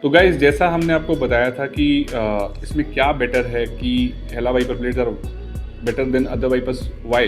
तो गाइज जैसा हमने आपको बताया था कि इसमें क्या बेटर है कि Hella wiper blades are better than other wipers why,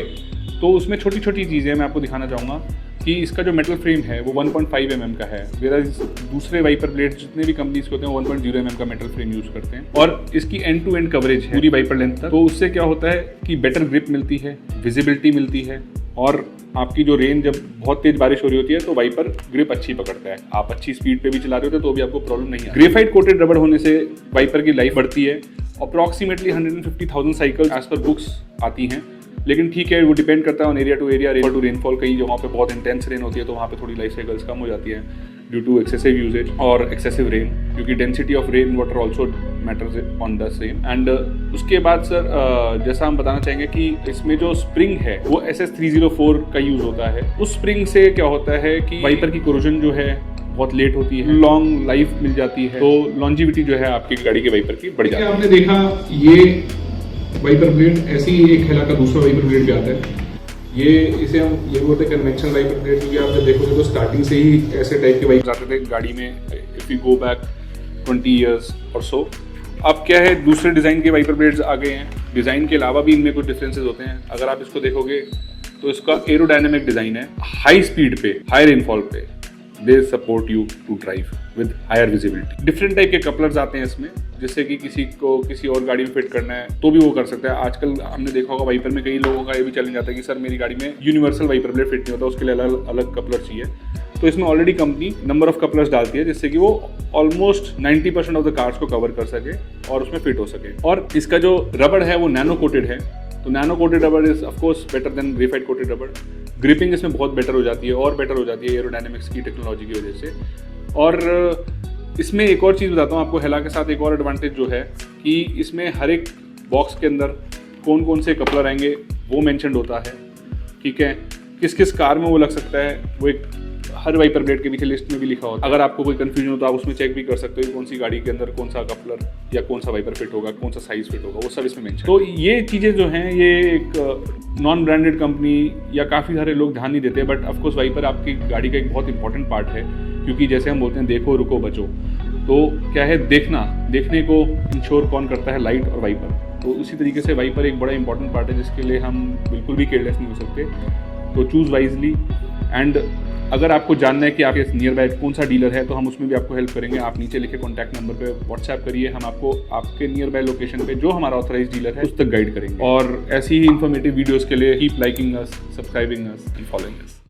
तो उसमें छोटी छोटी चीज़ें मैं आपको दिखाना चाहूँगा कि इसका जो मेटल फ्रेम है वो 1.5 mm का है, वेराज दूसरे वाइपर ब्लेड जितने भी कंपनीज के होते हैं 1.0 mm का मेटल फ्रेम यूज़ करते हैं और इसकी एंड टू एंड कवरेज है पूरी वाइपर लेंथ तक। तो उससे क्या होता है कि बेटर ग्रिप मिलती है, विजिबिलिटी मिलती है और आपकी जो रेन जब बहुत तेज बारिश हो रही होती है तो वाइपर ग्रिप अच्छी पकड़ता है। आप अच्छी स्पीड पे भी चला रहे होते तो भी आपको प्रॉब्लम नहीं है। ग्रेफाइट कोटेड रबड़ होने से वाइपर की लाइफ बढ़ती है। Approximately 150,000 cycle as per books आती हैं, लेकिन ठीक है वो डिपेंड करता है on area to area, rain to rainfall. कई जगहों पे बहुत इंटेंस रेन होती है तो वहाँ पे थोड़ी लाइफ साइकिल्स कम हो जाती है ड्यू टू एक्सेसिव यूजेज और एक्सेसिव रेन, क्योंकि density of rain water also matters on the same. And उसके बाद सर जैसा हम बताना चाहेंगे कि इसमें जो स्प्रिंग है वो SS304 का यूज होता है। उस स्प्रिंग से क्या होता है कि वाइपर की कोरोजन जो है बहुत लेट होती है, लॉन्ग लाइफ मिल जाती है, तो लॉन्जिविटी जो है आपकी गाड़ी के वाइपर की बढ़ जाती है। आपने देखा ये वाइपर ब्लेड ऐसी ही एक हेला का दूसरा वाइपर ब्लेड भी आता है। इसे हम ये बोलते हैं कन्वेंशनल वाइपर ब्लेड, क्योंकि आप जब देखोगे तो स्टार्टिंग से ही ऐसे टाइप के वाइपर आते थे गाड़ी में, if you go back 20 years और सो। अब क्या है, दूसरे डिज़ाइन के वाइपर ब्लेड्स आ गए हैं। डिज़ाइन के अलावा भी इनमें कुछ डिफरेंसेस होते हैं। अगर आप इसको देखोगे तो इसका एरोडायनेमिक डिज़ाइन है। हाई स्पीड पे, हाई रेनफॉल पे they support you to drive with higher visibility. Different type के कपलर्स आते हैं इसमें, जिससे कि किसी को किसी और गाड़ी में फिट करना है तो भी वो कर सकता है। आजकल हमने देखा होगा वाइपर में कई लोगों का ये भी चैलेंज आता है कि सर मेरी गाड़ी में यूनिवर्सल वाइपर ब्लेड फिट नहीं होता, उसके लिए अलग अलग कपलर चाहिए। तो इसमें already company number of couplers डालती है जिससे कि वो ऑलमोस्ट 90% ऑफ द कार्स को कवर कर सके और उसमें फिट हो सके। और इसका जो रबड़ है वो नैनो कोटेड है, तो नैनो कोटेड रबड़ is of course better than graphite coated रबड़। ग्रिपिंग इसमें बहुत बेटर हो जाती है और बेटर हो जाती है एरोडायनेमिक्स की टेक्नोलॉजी की वजह से। और इसमें एक और चीज़ बताता हूँ आपको, हेला के साथ एक और एडवांटेज जो है कि इसमें हर एक बॉक्स के अंदर कौन कौन से कपलर आएंगे वो मेंशन्ड होता है, ठीक है। किस किस कार में वो लग सकता है वो एक हर वाइपर ब्लेड के पीछे लिस्ट में भी लिखा होता है। अगर आपको कोई कंफ्यूजन हो तो आप उसमें चेक भी कर सकते हो कौन सी गाड़ी के अंदर कौन सा कपलर या कौन सा वाइपर फिट होगा, कौन सा साइज फिट होगा, वो सब इसमें मेंशन। तो ये चीज़ें जो हैं ये एक नॉन ब्रांडेड कंपनी या काफ़ी सारे लोग ध्यान नहीं देते, बट ऑफकोर्स वाइपर आपकी गाड़ी का एक बहुत इंपॉर्टेंट पार्ट है, क्योंकि जैसे हम बोलते हैं देखो रुको बचो, तो क्या है देखने को इंश्योर कौन करता है, लाइट और वाइपर। तो उसी तरीके से वाइपर एक बड़ा इंपॉर्टेंट पार्ट है जिसके लिए हम बिल्कुल भी केयरलेस नहीं हो सकते। तो चूज़ वाइजली। एंड अगर आपको जानना है कि आपके नियर बाय कौन सा डीलर है तो हम उसमें भी आपको हेल्प करेंगे। आप नीचे लिखे कॉन्टैक्ट नंबर पे व्हाट्सएप करिए, हम आपको आपके नियर बाय लोकेशन पे जो हमारा ऑथराइज डीलर है उस तक गाइड करेंगे। और ऐसी ही इन्फॉर्मेटिव वीडियोस के लिए keep liking us, subscribing us and following us.